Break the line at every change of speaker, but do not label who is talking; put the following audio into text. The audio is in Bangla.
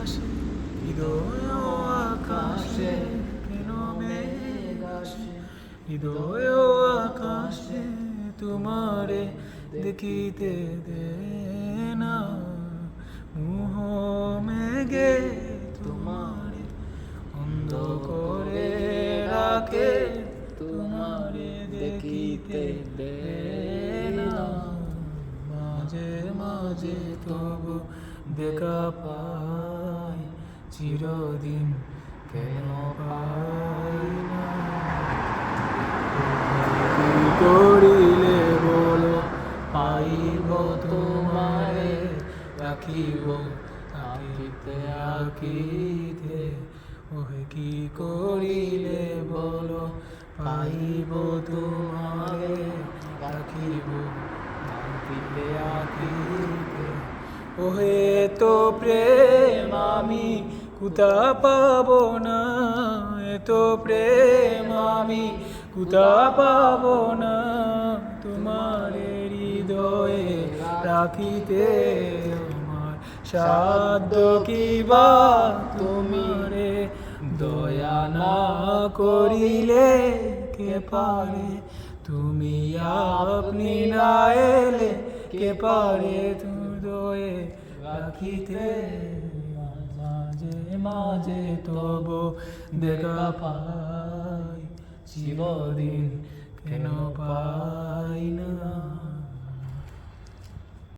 আসে হৃদয় আকাশে, কেন মেঘ আসে হৃদয় আকাশে, তোমারে দেখিতে দে না মোহ মেঘে তোমারে অন্ধ করে রাখে, তোমারে দেখিতে দে না। মাঝে মাঝে তবু দেখা পাই, চিরদিন কেন পাই না। কি করিলে বলো পাইব তোমারে, রাখিব আঁকিতে আঁকিতে। ওহে কি করিলে বলো পাইব তোমারে, রাখিব আঁকিতে আঁকিতে। ওহে তো প্রেম আমি কুতা পাবো না, এত প্রেম আমি কুতা পাবো না, তোমার হৃদয়ে রাখিতে আমার সাধ্য কি বা তোমারে দয়া না করিলে কে পারে, তুমি আপনি না এলে কে পারে হৃদয়ে রাখিতে। মাঝে মাঝে তবু দেখা পাই, চিরদিন কেন পাই না।